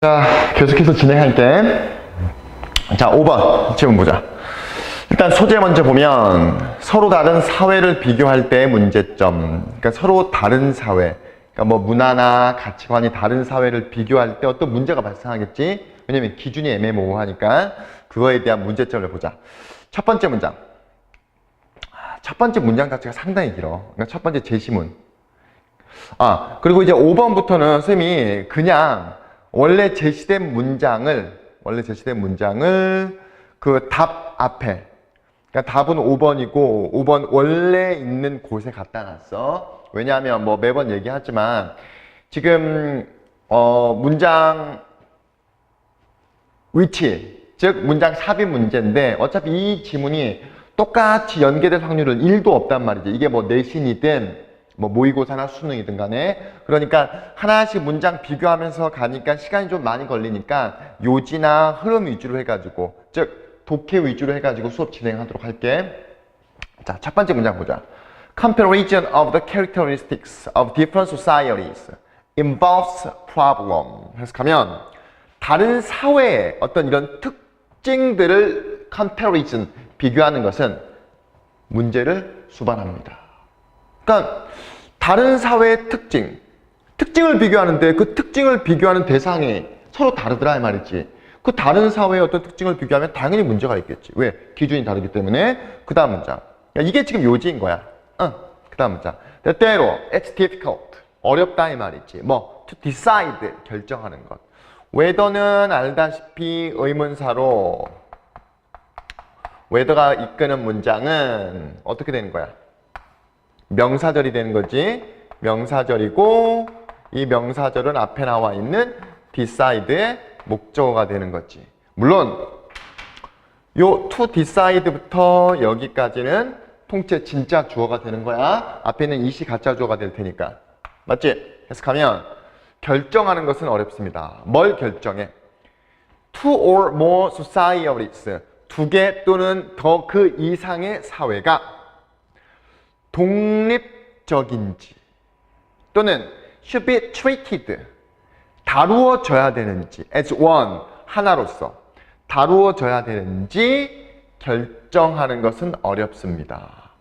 자, 계속해서 진행할게. 자, 5번 질문 보자. 일단 소재 먼저 보면 서로 다른 사회를 비교할 때의 문제점. 그러니까 서로 다른 사회, 그러니까 뭐 문화나 가치관이 다른 사회를 비교할 때 어떤 문제가 발생하겠지? 왜냐면 기준이 애매모호하니까 그거에 대한 문제점을 보자. 첫 번째 문장. 첫 번째 문장 자체가 상당히 길어. 그러니까 첫 번째 제시문. 그리고 이제 5번부터는 쌤이 그냥 원래 제시된 문장을 그 답 앞에, 그러니까 답은 5번이고 5번 원래 있는 곳에 갖다 놨어. 왜냐하면 뭐 매번 얘기하지만 지금 문장 위치, 즉 문장 삽입 문제인데 어차피 이 지문이 똑같이 연계될 확률은 1도 없단 말이지. 이게 뭐 내신이든 뭐 모의고사나 수능이든 간에. 그러니까 하나씩 문장 비교하면서 가니까 시간이 좀 많이 걸리니까 요지나 흐름 위주로 해가지고, 즉 독해 위주로 해가지고 수업 진행하도록 할게. 자, 첫 번째 문장 보자. Comparison of the characteristics of different societies involves problem. 해석하면 다른 사회의 어떤 이런 특징들을 comparison, 비교하는 것은 문제를 수반합니다. 그러니까 다른 사회의 특징을 비교하는데 그 특징을 비교하는 대상이 서로 다르더라 이 말이지. 그 다른 사회의 어떤 특징을 비교하면 당연히 문제가 있겠지. 왜? 기준이 다르기 때문에. 그 다음 문장. 이게 지금 요지인 거야. 그 다음 문장. 때때로 it's difficult. 어렵다 이 말이지. 뭐 to decide. 결정하는 것. whether는 알다시피 의문사로 whether가 이끄는 문장은 어떻게 되는 거야? 명사절이 되는 거지. 명사절이고 이 명사절은 앞에 나와 있는 decide의 목적어가 되는 거지. 물론 요 to decide부터 여기까지는 통째 진짜 주어가 되는 거야. 앞에 있는 이시 가짜 주어가 될 테니까. 맞지? 해석하면 결정하는 것은 어렵습니다. 뭘 결정해? Two or more societies. 2개 또는 더 그 이상의 사회가 독립적인지 또는 should be treated, 다루어져야 되는지, as one, 하나로서 다루어져야 되는지 결정하는 것은 어렵습니다.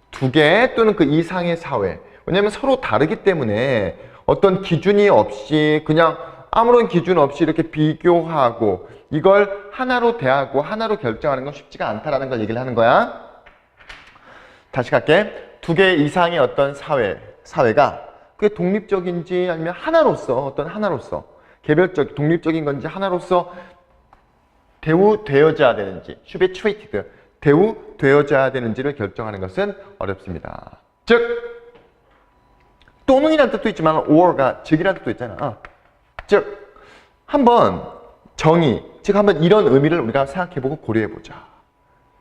2개 또는 그 이상의 사회. 왜냐하면 서로 다르기 때문에 어떤 기준이 없이 그냥 아무런 기준 없이 이렇게 비교하고 이걸 하나로 대하고 하나로 결정하는 건 쉽지가 않다라는 걸 얘기를 하는 거야. 다시 갈게. 2개 이상의 어떤 사회가 그게 독립적인지 아니면 하나로서 개별적, 독립적인 건지 하나로서 대우되어져야 되는지, should be treated, 대우되어져야 되는지를 결정하는 것은 어렵습니다. 즉, 또는이라는 뜻도 있지만 or가 즉이라는 뜻도 있잖아. 즉, 한번 한번 이런 의미를 우리가 생각해보고 고려해보자.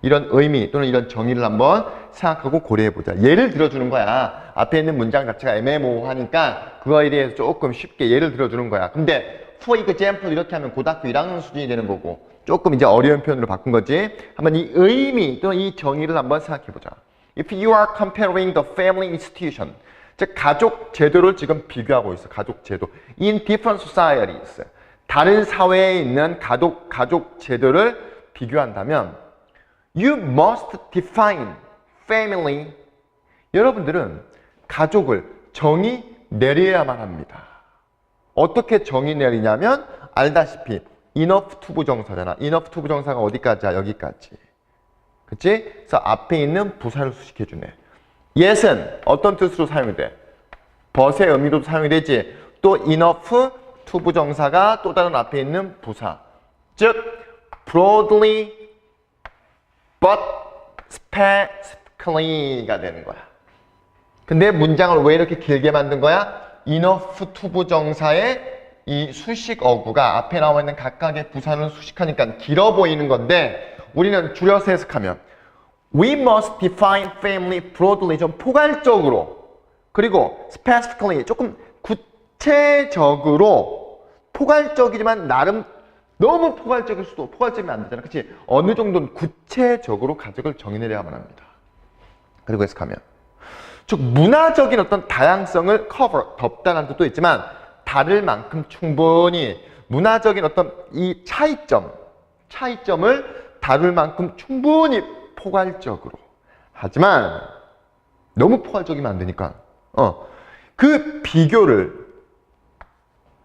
이런 의미 또는 이런 정의를 한번 생각하고 고려해보자. 예를 들어주는 거야. 앞에 있는 문장 자체가 애매모호하니까 그거에 대해서 조금 쉽게 예를 들어주는 거야. 근데 for example 이렇게 하면 고등학교 1학년 수준이 되는 거고 조금 이제 어려운 표현으로 바꾼 거지. 한번 이 의미 또는 이 정의를 한번 생각해보자. If you are comparing the family institution, 즉 가족 제도를 지금 비교하고 있어. 가족 제도. In different societies. 다른 사회에 있는 가족 제도를 비교한다면 You must define family. 여러분들은 가족을 정의 내려야만 합니다. 어떻게 정의 내리냐면 알다시피 enough to 부정사잖아. enough to 부정사가 어디까지야? 여기까지. 그치? 그래서 앞에 있는 부사를 수식해주네. yes은 어떤 뜻으로 사용이 돼? but의 의미로 사용이 되지. 또 enough to 부정사가 또 다른 앞에 있는 부사. 즉 broadly but specifically가 되는 거야. 근데 문장을 왜 이렇게 길게 만든 거야? enough to 부정사의 이 수식 어구가 앞에 나와 있는 각각의 부사를 수식하니까 길어 보이는 건데 우리는 줄여서 해석하면 We must define family broadly, 좀 포괄적으로, 그리고 specifically, 조금 구체적으로, 포괄적이지만 나름 너무 포괄적일 수도, 포괄적이면 안 되잖아. 그치? 어느 정도는 구체적으로 가족을 정의내려야만 합니다. 그리고 해석하면. 즉, 문화적인 어떤 다양성을 덮다는 뜻도 있지만, 다를 만큼 충분히 문화적인 어떤 이 차이점을 다룰 만큼 충분히 포괄적으로. 하지만 너무 포괄적이면 안 되니까 그 비교를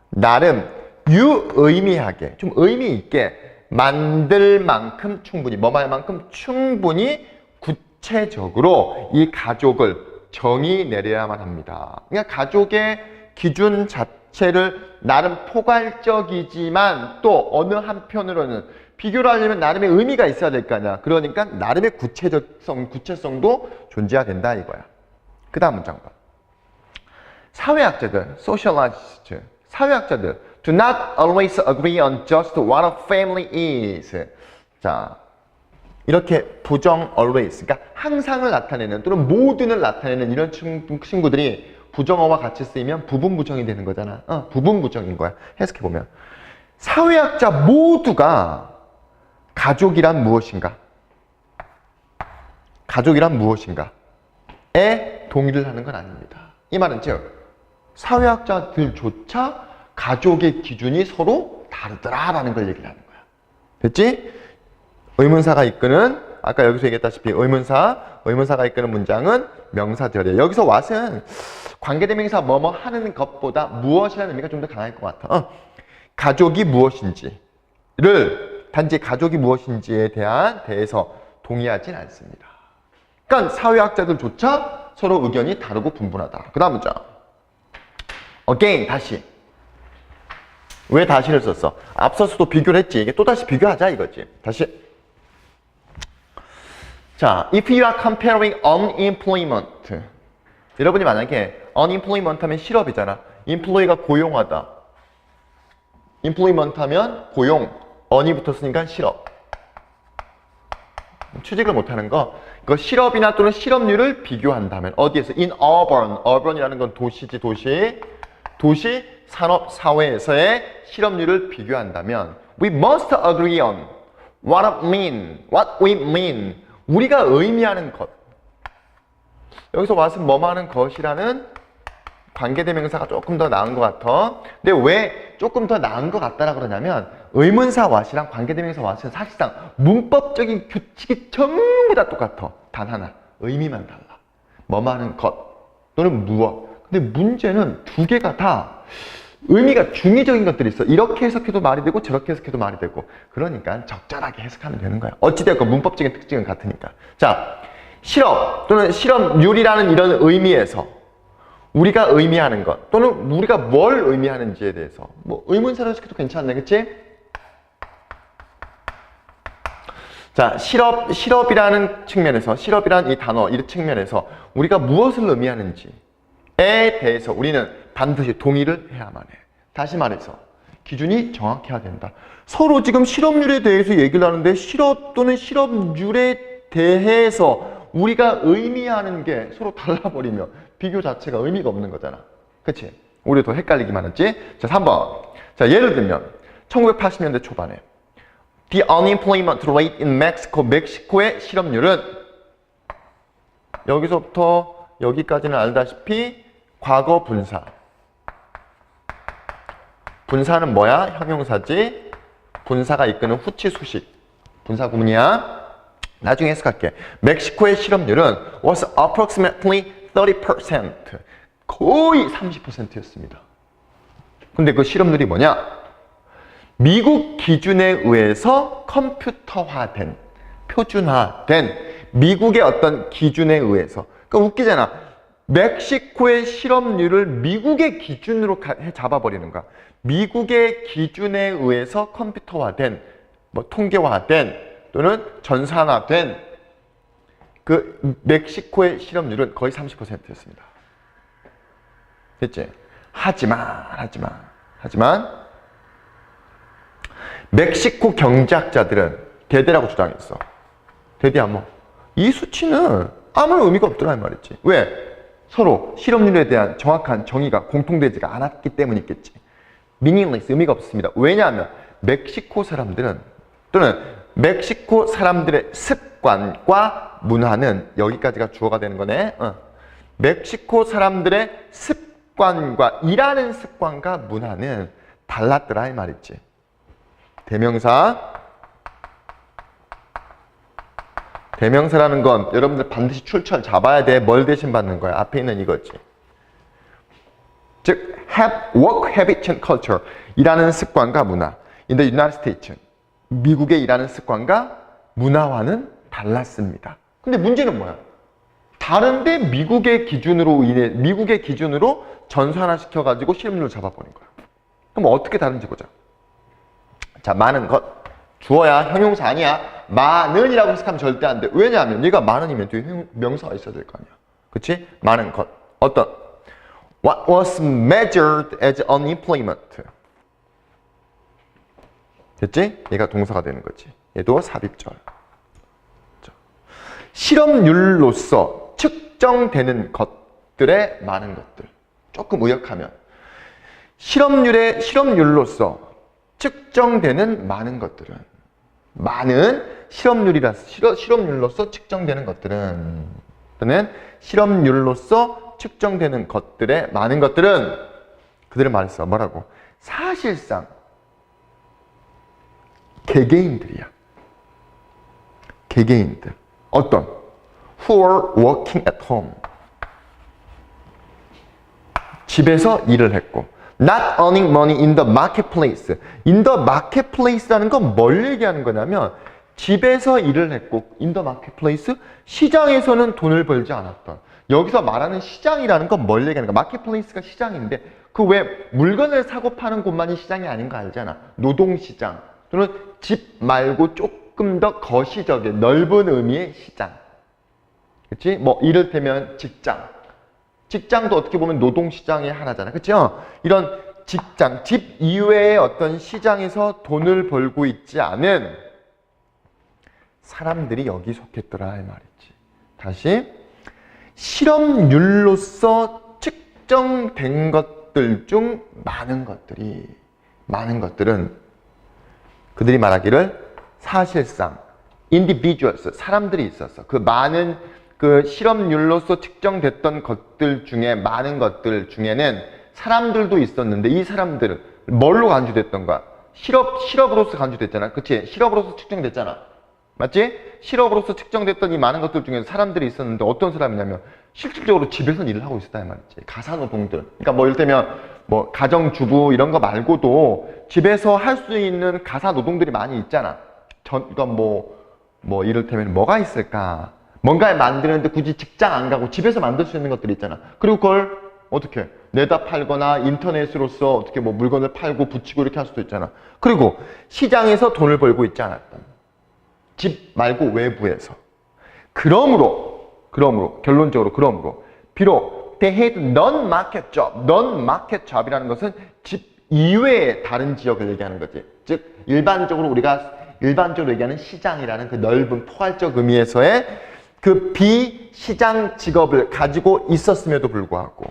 나름 유의미하게 좀 의미 있게 만들 만큼 충분히 뭐할 만큼 충분히 구체적으로 이 가족을 정의 내려야만 합니다. 그러니까 가족의 기준 자체를 나름 포괄적이지만 또 어느 한편으로는 비교를 하려면 나름의 의미가 있어야 될 거 아니야. 그러니까 나름의 구체성도 존재해야 된다 이거야. 그 다음 문장 봐. 사회학자들, sociologist, 사회학자들 do not always agree on just what a family is. 자, 이렇게 부정 always, 그러니까 항상을 나타내는 또는 모든을 나타내는 이런 친구들이 부정어와 같이 쓰이면 부분부정이 되는 거잖아. 부분부정인 거야. 해석해보면. 사회학자 모두가 가족이란 무엇인가? 가족이란 무엇인가?에 동의를 하는 건 아닙니다. 이 말은 즉 사회학자들조차 가족의 기준이 서로 다르더라라는 걸 얘기를 하는 거야. 됐지? 의문사가 이끄는 아까 여기서 얘기했다시피 의문사가 이끄는 문장은 명사절이에요. 여기서 what은 관계대명사 뭐뭐 하는 것보다 무엇이라는 의미가 좀 더 강할 것 같아. 가족이 무엇인지를 단지 가족이 무엇인지에 대해서 동의하진 않습니다. 그러니까 사회학자들조차 서로 의견이 다르고 분분하다. 그 다음 문장. again, 다시. 왜 다시를 썼어? 앞서서도 비교를 했지. 이게 또다시 비교하자 이거지. 다시. 자, if you are comparing unemployment. 여러분이 만약에 unemployment 하면 실업이잖아. employee가 고용하다. employment 하면 고용. on이 붙었으니까 실업. 취직을 못하는 거. 이거 실업이나 또는 실업률을 비교한다면 어디에서? in urban. urban이라는 건 도시지, 도시 산업 사회에서의 실업률을 비교한다면 we must agree on what we mean. 우리가 의미하는 것. 여기서 what은 뭐하는 것이라는 관계대명사가 조금 더 나은 것 같아. 근데 왜 조금 더 나은 것 같다라 그러냐면 의문사 what이랑 관계대명사 what은 사실상 문법적인 규칙이 전부 다 똑같아. 단 하나. 의미만 달라. 뭐하는 것 또는 무엇. 근데 문제는 두 개가 다 의미가 중의적인 것들이 있어. 이렇게 해석해도 말이 되고 저렇게 해석해도 말이 되고. 그러니까 적절하게 해석하면 되는 거야. 어찌됐건 문법적인 특징은 같으니까. 자, 실업 또는 실업률이라는 이런 의미에서 우리가 의미하는 것 또는 우리가 뭘 의미하는지에 대해서 뭐 의문사로 해석해도 괜찮네. 그치? 자, 실업이라는 측면에서 실업이라는 이 단어, 이 측면에서 우리가 무엇을 의미하는지에 대해서 우리는 반드시 동의를 해야만 해. 다시 말해서 기준이 정확해야 된다. 서로 지금 실업률에 대해서 얘기를 하는데 실업 또는 실업률에 대해서 우리가 의미하는 게 서로 달라버리면 비교 자체가 의미가 없는 거잖아. 그치? 우리 더 헷갈리기만 했지? 자, 3번. 자, 예를 들면 1980년대 초반에 The unemployment rate in Mexico. 멕시코의 실업률은 여기서부터 여기까지는 알다시피 과거 분사. 분사는 뭐야? 형용사지. 분사가 이끄는 후치 수식. 분사 구문이야. 나중에 해석할게. 멕시코의 실업률은 was approximately 30%. 거의 30%였습니다. 근데 그 실업률이 뭐냐? 미국 기준에 의해서 컴퓨터화된, 표준화된 미국의 어떤 기준에 의해서. 그러니까 웃기잖아. 멕시코의 실업률을 미국의 기준으로 잡아버리는 거야. 미국의 기준에 의해서 컴퓨터화된, 뭐 통계화된 또는 전산화된 그 멕시코의 실업률은 거의 30%였습니다. 됐지? 하지만 멕시코 경제학자들은 대대라고 주장했어. 대대야 뭐 이 수치는 아무 의미가 없더라 이 말이지. 왜? 서로 실업률에 대한 정확한 정의가 공통되지가 않았기 때문이겠지. meaningless, 의미가 없습니다. 왜냐하면 멕시코 사람들은 또는 멕시코 사람들의 습관과 문화는 여기까지가 주어가 되는 거네. 멕시코 사람들의 습관과 일하는 습관과 문화는 달랐더라 이 말이지. 대명사라는 건 여러분들 반드시 출처를 잡아야 돼. 뭘 대신 받는 거야? 앞에 있는 이거지. 즉, work habits and culture. 일하는 습관과 문화. In the United States. 미국의 일하는 습관과 문화와는 달랐습니다. 근데 문제는 뭐야? 다른데 미국의 기준으로 전산화 시켜가지고 실업률을 잡아버린 거야. 그럼 어떻게 다른지 보자. 자, 많은 것. 주어야, 형용사 아니야. 많은이라고 해석하면 절대 안 돼. 왜냐하면 얘가 많은이면 뒤에 명사가 있어야 될 거 아니야. 그치? 많은 것. 어떤? What was measured as unemployment. 됐지? 얘가 동사가 되는 거지. 얘도 삽입절. 실업률로서 측정되는 것들의 많은 것들. 조금 의역하면 실업률로서 측정되는 많은 것들은 실업률로서 측정되는 것들은 또는 실업률로서 측정되는 것들의 많은 것들은 그들은 말했어. 뭐라고? 사실상 개개인들이야. 개개인들. 어떤? Who are working at home. 집에서 일을 했고 Not earning money in the marketplace. In the marketplace라는 건 뭘 얘기하는 거냐면 집에서 일을 했고 in the marketplace 시장에서는 돈을 벌지 않았던. 여기서 말하는 시장이라는 건 뭘 얘기하는 거야? marketplace가 시장인데 그 왜 물건을 사고 파는 곳만이 시장이 아닌 거 알잖아. 노동시장 또는 집 말고 조금 더 거시적인 넓은 의미의 시장. 그치? 뭐 이를테면 직장도 어떻게 보면 노동시장의 하나잖아. 그쵸? 이런 직장, 집 이외의 어떤 시장에서 돈을 벌고 있지 않은 사람들이 여기 속했더라 이 말이지. 다시 실업률로서 측정된 것들 중 많은 것들은 그들이 말하기를 사실상 individuals, 사람들이 있었어. 그 많은 그 실업률로서 측정됐던 것들 중에 많은 것들 중에는 사람들도 있었는데 이 사람들은 뭘로 간주됐던 거야? 실업으로서 간주됐잖아. 그치? 실업으로서 측정됐잖아. 맞지? 실업으로서 측정됐던 이 많은 것들 중에 사람들이 있었는데 어떤 사람이냐면 실질적으로 집에서 일을 하고 있었다 이 말이지. 가사노동들. 그러니까 뭐 이를테면 뭐 가정주부 이런 거 말고도 집에서 할 수 있는 가사노동들이 많이 있잖아. 그러니까 뭐 이를테면 뭐가 있을까? 뭔가를 만드는데 굳이 직장 안 가고 집에서 만들 수 있는 것들이 있잖아. 그리고 그걸 어떻게 내다 팔거나 인터넷으로서 어떻게 뭐 물건을 팔고 붙이고 이렇게 할 수도 있잖아. 그리고 시장에서 돈을 벌고 있지 않았던. 집 말고 외부에서. 그러므로 결론적으로 비록 they had non-market job이라는 것은 집 이외의 다른 지역을 얘기하는 거지. 즉 우리가 일반적으로 얘기하는 시장이라는 그 넓은 포괄적 의미에서의 그 비시장 직업을 가지고 있었음에도 불구하고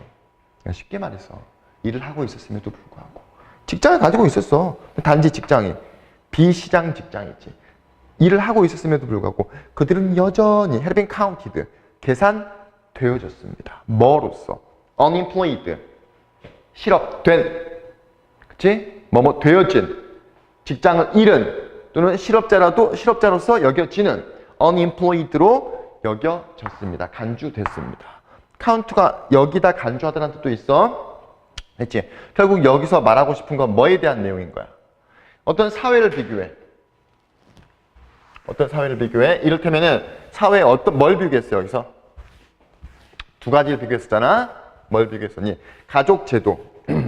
쉽게 말해서 일을 하고 있었음에도 불구하고 직장을 가지고 있었어. 단지 직장이 비시장 직장이지. 일을 하고 있었음에도 불구하고 그들은 여전히 had been counted 계산되어졌습니다. 뭐로써? unemployed 실업된 그치? 되어진 직장을 잃은 또는 실업자로서 여겨지는 unemployed로 여겨졌습니다. 간주됐습니다. count가 여기다 간주하다는 뜻도 있어. 했지? 결국 여기서 말하고 싶은 건 뭐에 대한 내용인 거야? 어떤 사회를 비교해. 이를테면은 사회에 뭘 비교했어 여기서? 두 가지를 비교했었잖아. 뭘 비교했었니? 가족 제도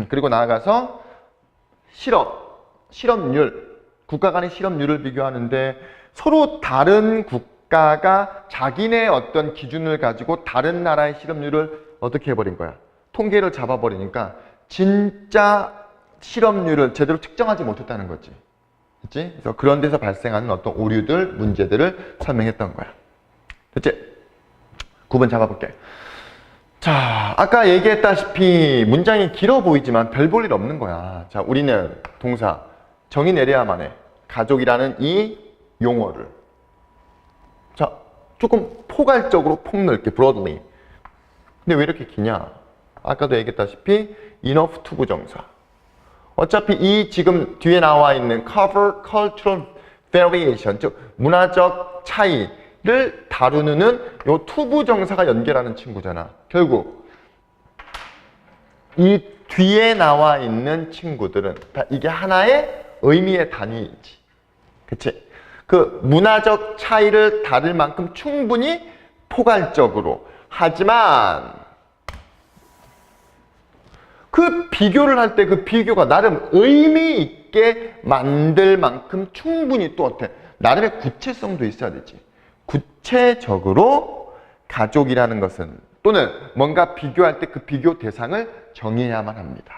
그리고 나아가서 실업률 국가 간의 실업률을 비교하는데 서로 다른 국가가 자기네 어떤 기준을 가지고 다른 나라의 실업률을 어떻게 해버린 거야? 통계를 잡아버리니까 진짜 실업률을 제대로 측정하지 못했다는 거지. 그치? 그래서 그런 데서 발생하는 어떤 오류들, 문제들을 설명했던 거야. 됐지? 구분 잡아볼게. 자, 아까 얘기했다시피 문장이 길어 보이지만 별 볼 일 없는 거야. 자, 우리는 동사 정의 내려야만 해. 가족이라는 이 용어를. 자, 조금 포괄적으로 폭넓게, broadly. 근데 왜 이렇게 기냐? 아까도 얘기했다시피 enough to 부정사. 어차피 이 지금 뒤에 나와 있는 cover cultural variation, 즉 문화적 차이를 다루는 요 투부 정사가 연결하는 친구잖아. 결국 이 뒤에 나와 있는 친구들은 다 이게 하나의 의미의 단위이지. 그치? 그 문화적 차이를 다룰 만큼 충분히 포괄적으로. 하지만 그 비교를 할 때 그 비교가 나름 의미 있게 만들 만큼 충분히 또 어때? 나름의 구체성도 있어야 되지. 구체적으로 가족이라는 것은 또는 뭔가 비교할 때 그 비교 대상을 정해야만 합니다.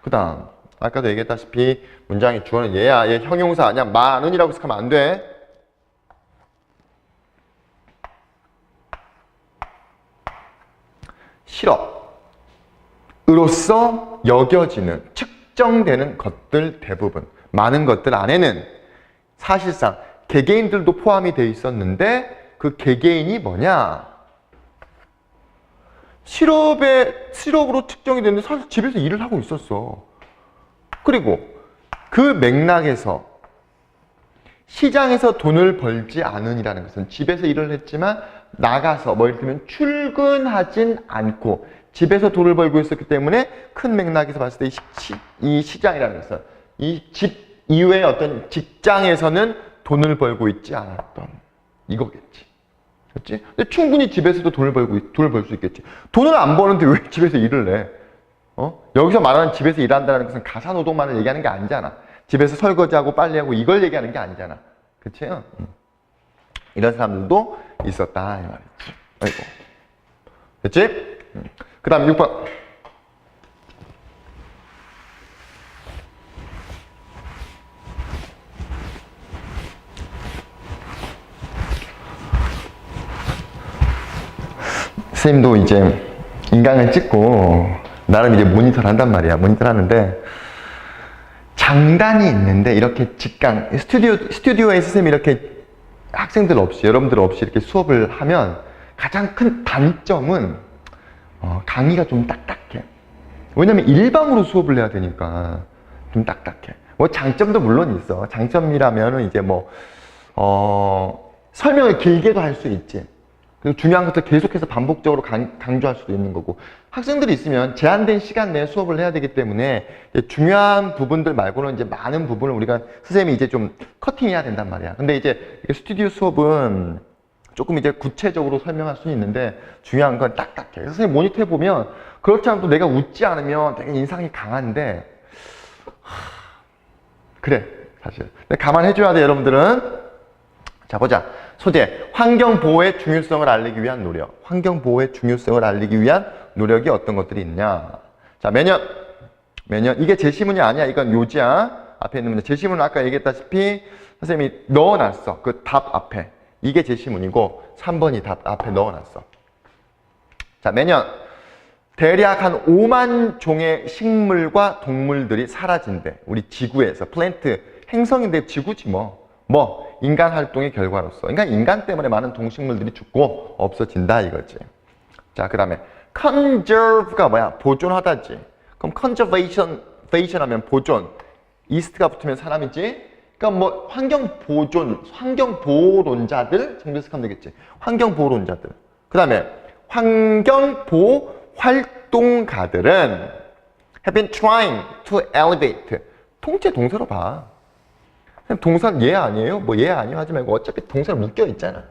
그 다음 아까도 얘기했다시피 문장의 주어는 얘야. 얘 형용사 아니야. 많은이라고 해석하면 안 돼. 실업으로서 여겨지는 측정되는 것들 대부분 많은 것들 안에는 사실상 개개인들도 포함이 되어 있었는데 그 개개인이 뭐냐? 실업으로 측정이 됐는데 사실 집에서 일을 하고 있었어. 그리고 그 맥락에서 시장에서 돈을 벌지 않으니라는 것은 집에서 일을 했지만 나가서 뭐 예를 들면 출근하진 않고 집에서 돈을 벌고 있었기 때문에 큰 맥락에서 봤을 때 이 시장이라는 것은 이 집 이외의 어떤 직장에서는 돈을 벌고 있지 않았던 이거겠지. 그렇지? 근데 충분히 집에서도 돈을 벌 수 있겠지. 돈을 안 버는데 왜 집에서 일을 해? 여기서 말하는 집에서 일한다는 것은 가사노동만을 얘기하는 게 아니잖아. 집에서 설거지하고 빨래하고 이걸 얘기하는 게 아니잖아. 그치? 이런 사람들도 있었다 이 말이지. 아이고. 됐지? 그 다음 6번. 선생님도 이제 인강을 찍고 나름 이제 모니터를 한단 말이야. 모니터를 하는데 장단이 있는데 이렇게 직강 스튜디오에 선생님이 이렇게 학생들 없이 여러분들 없이 이렇게 수업을 하면 가장 큰 단점은 강의가 좀 딱딱해. 왜냐면 일방으로 수업을 해야 되니까 좀 딱딱해. 뭐 장점도 물론 있어. 장점이라면은 이제 뭐 설명을 길게도 할 수 있지. 그리고 중요한 것들 계속해서 반복적으로 강조할 수도 있는 거고 학생들이 있으면 제한된 시간 내에 수업을 해야 되기 때문에 중요한 부분들 말고는 이제 많은 부분을 우리가 선생님이 이제 좀 커팅해야 된단 말이야. 근데 이제 스튜디오 수업은 조금 이제 구체적으로 설명할 수는 있는데 중요한 건 딱딱해. 그래서 선생님 모니터 해보면 그렇지 않아도 내가 웃지 않으면 되게 인상이 강한데 그래 사실 감안해줘야 돼 여러분들은. 자 보자. 소재, 환경보호의 중요성을 알리기 위한 노력. 환경보호의 중요성을 알리기 위한 노력이 어떤 것들이 있냐. 자, 매년. 이게 제시문이 아니야. 이건 요지야. 앞에 있는 문제. 제시문은 아까 얘기했다시피 선생님이 넣어놨어. 그 답 앞에. 이게 제시문이고 3번이 답 앞에 넣어놨어. 자, 매년 대략 한 5만 종의 식물과 동물들이 사라진대. 우리 지구에서. 플랜트, 행성인데 지구지 뭐. 인간 활동의 결과로서. 그러니까 인간 때문에 많은 동식물들이 죽고 없어진다 이거지. 자, 그 다음에 conserve가 뭐야? 보존하다지. 그럼 conservation 하면 보존. east가 붙으면 사람이지. 그러니까 뭐 환경보호론자들 정도 해석하면 되겠지. 환경보호론자들. 그 다음에 환경보호 활동가들은 have been trying to elevate. 통째 동사로 봐. 동사는 얘 아니에요? 뭐 얘 아니에요? 하지 말고 어차피 동사는 묶여 있잖아.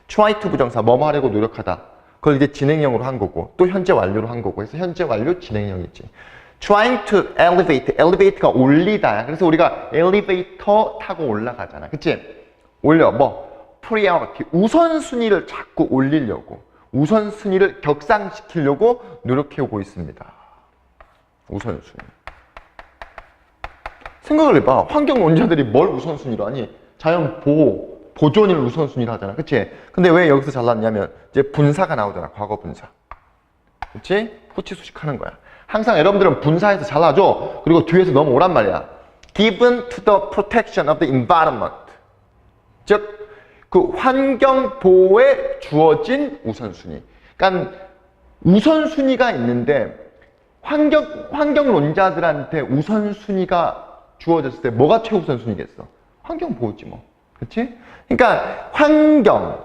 try to 부정사, 뭐뭐 하려고 노력하다. 그걸 이제 진행형으로 한 거고 또 현재 완료로 한 거고 그래서 현재 완료 진행형이지. trying to elevate, elevate가 올리다. 그래서 우리가 엘리베이터 타고 올라가잖아. 그치? 올려. priority, 우선순위를 자꾸 올리려고 우선순위를 격상시키려고 노력해오고 있습니다. 우선순위. 생각을 해봐. 환경론자들이 뭘 우선순위로 하니? 자연 보호, 보존을 우선순위로 하잖아. 그치? 근데 왜 여기서 잘났냐면 이제 분사가 나오잖아. 과거 분사. 그치? 후치수식 하는 거야. 항상 여러분들은 분사해서 잘라줘. 그리고 뒤에서 넘어오란 말이야. Given to the protection of the environment. 즉, 그 환경 보호에 주어진 우선순위. 그러니까 우선순위가 있는데 환경론자들한테 우선순위가 주어졌을 때 뭐가 최우선순위겠어? 환경 보호지 뭐. 그치? 그러니까 환경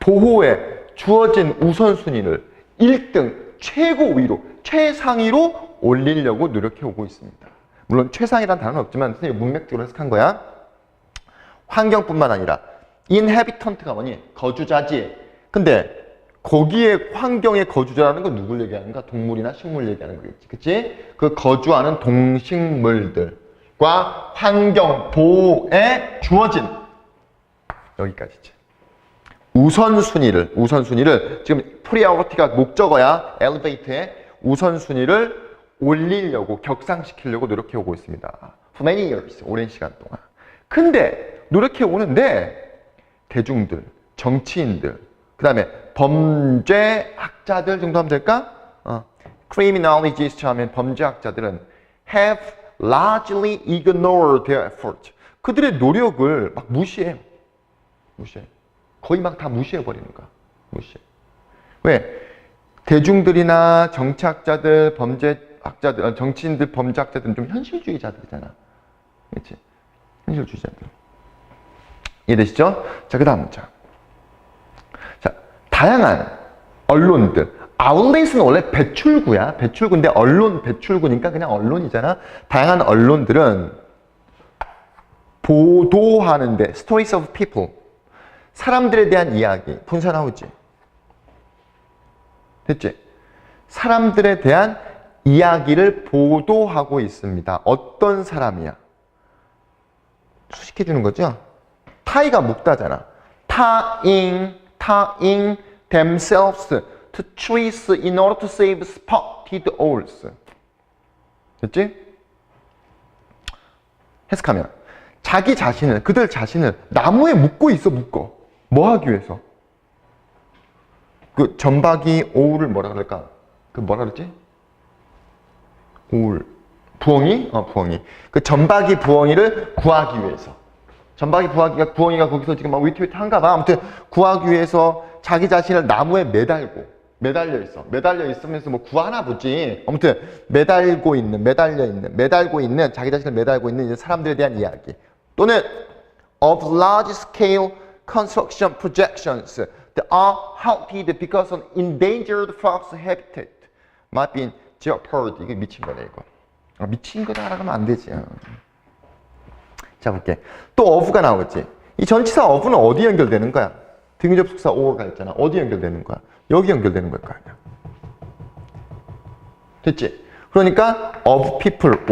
보호에 주어진 우선순위를 1등 최고위로, 최상위로 올리려고 노력해 오고 있습니다. 물론 최상이라는 단어는 없지만 선생님이 문맥적으로 해석한 거야. 환경뿐만 아니라 inhabitant가 뭐니? 거주자지. 근데 거기에 환경의 거주자라는 건 누굴 얘기하는가? 동물이나 식물 얘기하는 거겠지. 그치? 그 거주하는 동식물들과 환경 보호에 주어진 여기까지지. 우선순위를 지금 프리어리티가 목적어야 elevate의 우선순위를 올리려고 격상시키려고 노력해 오고 있습니다. For many years, 오랜 시간 동안. 근데 노력해 오는데 대중들, 정치인들, 그 다음에 범죄학자들 정도 하면 될까? Criminologists 하면 범죄학자들은 have largely ignored their effort. 그들의 노력을 막 무시해. 거의 막 다 무시해버리는 거야. 왜? 대중들이나 정치학자들, 범죄학자들, 정치인들, 범죄학자들은 좀 현실주의자들이잖아. 그렇지? 현실주의자들. 이해되시죠? 자, 그 다음 문장. 자, 다양한 언론들. 아울렛은 원래 배출구야. 배출구인데 언론 배출구니까 그냥 언론이잖아. 다양한 언론들은 보도하는데 stories of people. 사람들에 대한 이야기. 분사 나오지? 됐지? 사람들에 대한 이야기를 보도하고 있습니다. 어떤 사람이야? 수식해 주는 거죠? 타이가 묵다잖아. 타잉 themselves to trees in order to save spotted owls. 됐지? 해석하면 그들 자신을 나무에 묶고 있어. 뭐 하기 위해서? 그 전박이 오울을 뭐라 그럴까? 그 뭐라 그랬지? 오울. 부엉이? 부엉이. 그 전박이 부엉이를 구하기 위해서. 전박이 부엉이가 거기서 지금 막 위태위태한가 봐. 아무튼 구하기 위해서 자기 자신을 나무에 매달려 있으면서 뭐 구하나 보지. 아무튼 매달려 있는 자기 자신을 매달고 있는 이제 사람들에 대한 이야기. 또는 of large scale construction projections that are halted because of endangered fox habitat might be jeoparded. 이게 미친 거네 이거. 미친 거다라고 하면 안 되지. 자 볼게. 또 of가 나오겠지. 이 전치사 of는 어디 연결되는 거야? 등위접속사 or가 있잖아. 어디 연결되는 거야? 여기 연결되는 걸 거 아니야. 됐지? 그러니까 of people 1.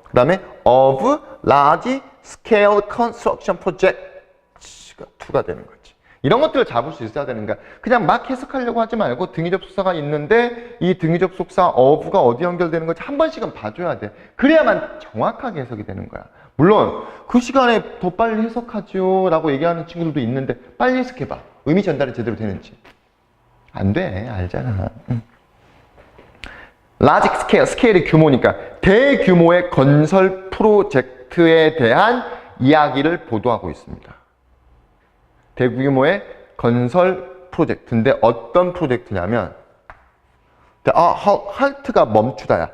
그 다음에 of large scale construction projects가 2가 되는 거지. 이런 것들을 잡을 수 있어야 되는 거야. 그냥 막 해석하려고 하지 말고 등위접속사가 있는데 이 등위접속사 of가 어디 연결되는 건지 한 번씩은 봐줘야 돼. 그래야만 정확하게 해석이 되는 거야. 물론 그 시간에 더 빨리 해석하죠 라고 얘기하는 친구들도 있는데 빨리 해석해봐. 의미 전달이 제대로 되는지. 안 돼. 알잖아. large scale, 스케일의 규모니까 대규모의 건설 프로젝트에 대한 이야기를 보도하고 있습니다. 대규모의 건설 프로젝트인데 어떤 프로젝트냐면 halt가 멈추다야.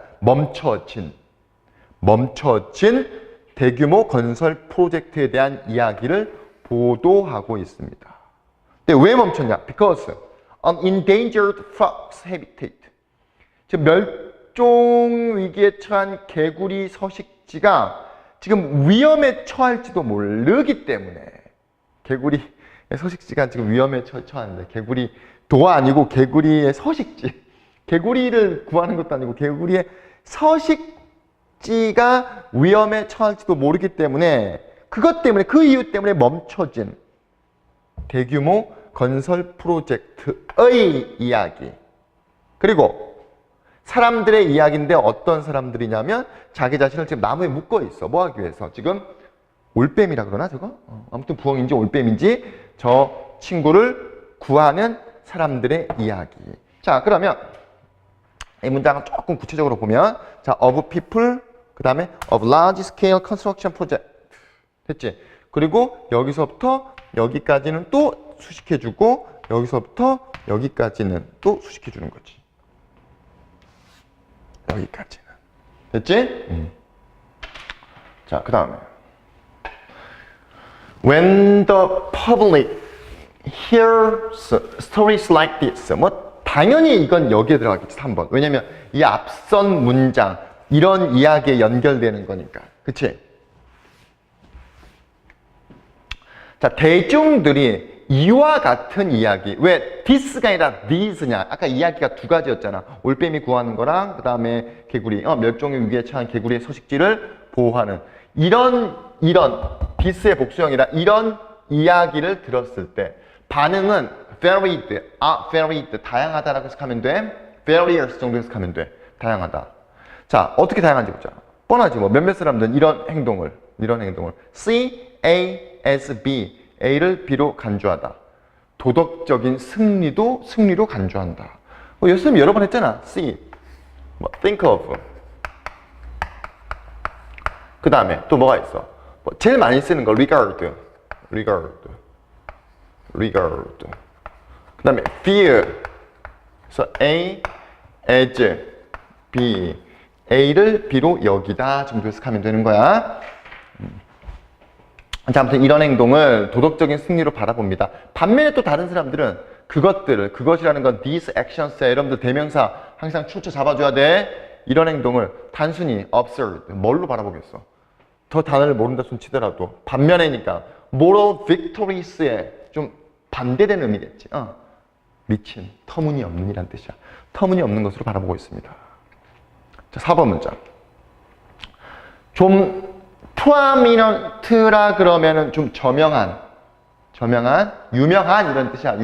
멈춰진 대규모 건설 프로젝트에 대한 이야기를 보도하고 있습니다. 근데 왜 멈췄냐? Because an endangered fox habitat. 지금 멸종 위기에 처한 개구리 서식지가 지금 위험에 처할지도 모르기 때문에 개구리 서식지가 지금 위험에 처하는데 개구리 도가 아니고 개구리의 서식지. 개구리를 구하는 것도 아니고 개구리의 서식지가 위험에 처할지도 모르기 때문에 그것 때문에 그 이유 때문에 멈춰진 대규모 건설 프로젝트의 이야기. 그리고 사람들의 이야기인데 어떤 사람들이냐면 자기 자신을 지금 나무에 묶어 있어. 뭐 하기 위해서? 지금 올빼미라 그러나 저거? 아무튼 부엉인지 올빼미인지 저 친구를 구하는 사람들의 이야기. 자, 그러면 이 문장을 조금 구체적으로 보면 자, of people, 그 다음에 of large scale construction project. 됐지? 그리고 여기서부터 여기까지는 또 수식해주고 여기서부터 여기까지는 또 수식해주는 거지. 여기까지는. 됐지? 자, 그 다음에. When the public hears stories like this. 뭐, 당연히 이건 여기에 들어가겠지, 3번. 왜냐면 이 앞선 문장, 이런 이야기에 연결되는 거니까. 그치? 자, 대중들이 이와 같은 이야기. 왜 this가 아니라 these냐? 아까 이야기가 두 가지였잖아. 올빼미 구하는 거랑 그 다음에 개구리, 멸종의 위기에 처한 개구리의 서식지를 보호하는. 이런 this의 복수형이라 이런 이야기를 들었을 때 반응은 varied, varied, 다양하다라고 해석하면 돼. various 정도 해석하면 돼. 다양하다. 자, 어떻게 다양한지 보자. 뻔하지 뭐. 몇몇 사람들은 이런 행동을 C, A, S, B, A를 B로 간주하다. 도덕적인 승리로 간주한다. 요즘 여러 번 했잖아. C, 뭐 think of. 그 다음에 또 뭐가 있어? 제일 많이 쓰는 거 regard. 그 다음에 fear. 그래서 A, as, B. A를 B로 여기다 정도 해석하면 되는 거야. 자, 아무튼 이런 행동을 도덕적인 승리로 바라봅니다. 반면에 또 다른 사람들은 그것이라는 건 these actions에 여러분들 대명사 항상 추쳐 잡아줘야 돼. 이런 행동을 단순히 absurd, 뭘로 바라보겠어? 더 단어를 모른다 손 치더라도 반면에니까 moral victories에 좀 반대되는 의미겠지. 미친, 터무니없는 이란 뜻이야. 터무니없는 것으로 바라보고 있습니다. 자, 4번 문장. 좀 prominent라 그러면은 좀 유명한 이런 뜻이야.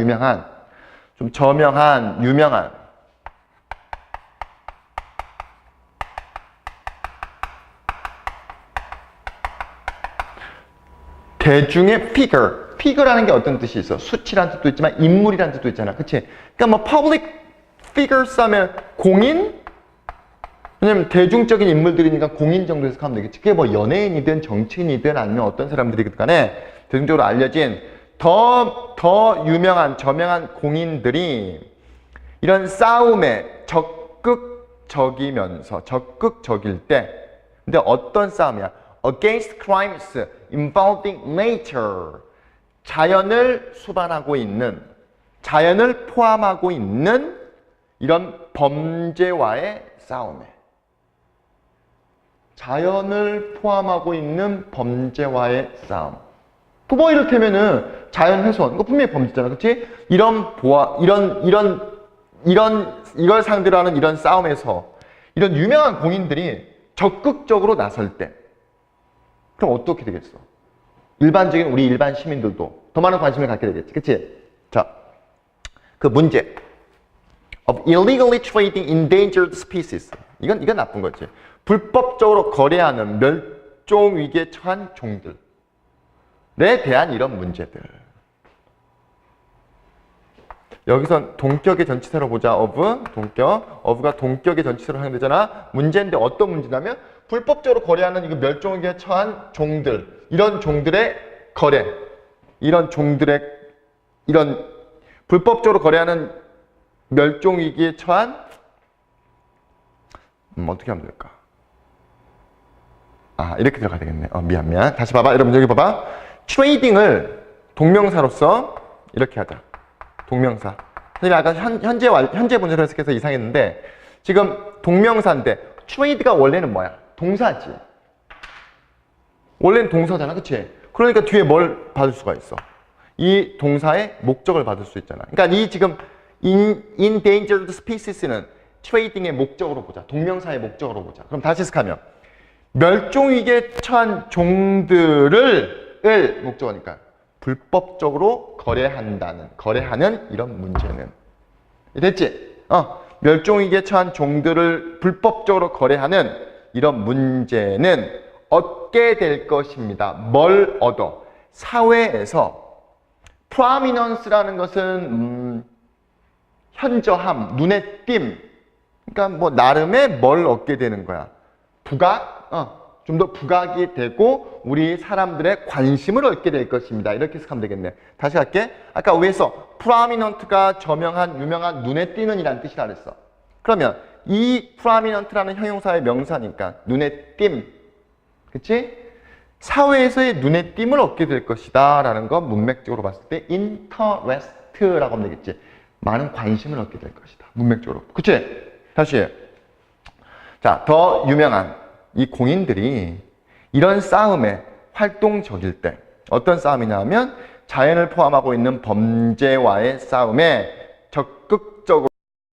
좀 유명한. 대중의 figure라는 게 어떤 뜻이 있어? 수치라는 뜻도 있지만 인물이라는 뜻도 있잖아. 그치? 그러니까 뭐 public figures 하면 공인? 왜냐면 대중적인 인물들이니까 공인 정도 해석하면 되겠지. 그게 뭐 연예인이든 정치인이든 아니면 어떤 사람들이든 간에 대중적으로 알려진 더 유명한 저명한 공인들이 이런 싸움에 적극적일 때 근데 어떤 싸움이야? Against crimes involving nature. 자연을 포함하고 있는 이런 범죄와의 싸움에. 자연을 포함하고 있는 범죄와의 싸움. 뭐 이를테면은 자연 훼손. 이거 분명히 범죄잖아. 그치? 이걸 상대로 하는 이런 싸움에서 이런 유명한 공인들이 적극적으로 나설 때 그럼 어떻게 되겠어? 우리 일반 시민들도 더 많은 관심을 갖게 되겠지. 그치? 자, 그 문제. Of illegally trading endangered species. 이건 나쁜 거지. 불법적으로 거래하는 멸종 위기에 처한 종들에 대한 이런 문제들. 여기선 동격의 전치사로 보자. of가 동격의 전치사로 사용되잖아. 문제인데 어떤 문제냐면 불법적으로 거래하는 이거 멸종 위기에 처한 종들. 이런 종들의 거래. 이런 불법적으로 거래하는 멸종 위기에 처한 어떻게 하면 될까? 이렇게 들어가야 되겠네. 미안. 다시 봐봐. 여러분 여기 봐봐. 트레이딩을 동명사로서 이렇게 하자. 동명사. 사실 아까 현재 분사로 해석해서 이상했는데 지금 동명사인데 트레이드가 원래는 뭐야? 동사지. 원래는 동사잖아. 그치? 그러니까 뒤에 뭘 받을 수가 있어? 이 동사의 목적을 받을 수 있잖아. 그러니까 이 지금 endangered species는 트레이딩의 목적으로 보자. 동명사의 목적으로 보자. 그럼 다시 해석하면 멸종위기에 처한 종들을 목적어니까 불법적으로 거래하는 이런 문제는 됐지? 멸종위기에 처한 종들을 불법적으로 거래하는 이런 문제는 얻게 될 것입니다. 뭘 얻어? 사회에서 prominence라는 것은 현저함, 눈에 띈. 그러니까 뭐 나름의 뭘 얻게 되는 거야. 부각? 좀 더 부각이 되고 우리 사람들의 관심을 얻게 될 것입니다. 이렇게 해석하면 되겠네. 다시 할게. 아까 위에서 prominent가 저명한, 유명한, 눈에 띄는 이라는 뜻이라 그랬어. 그러면 이 prominent라는 형용사의 명사니까 눈에 띈, 그치? 사회에서의 눈에 띈을 얻게 될 것이다 라는 거 문맥적으로 봤을 때 interest라고 하면 되겠지. 많은 관심을 얻게 될 것이다. 문맥적으로. 그치? 다시. 자, 더 유명한 이 공인들이 이런 싸움에 활동적일 때 어떤 싸움이냐 하면 자연을 포함하고 있는 범죄와의 싸움에 적극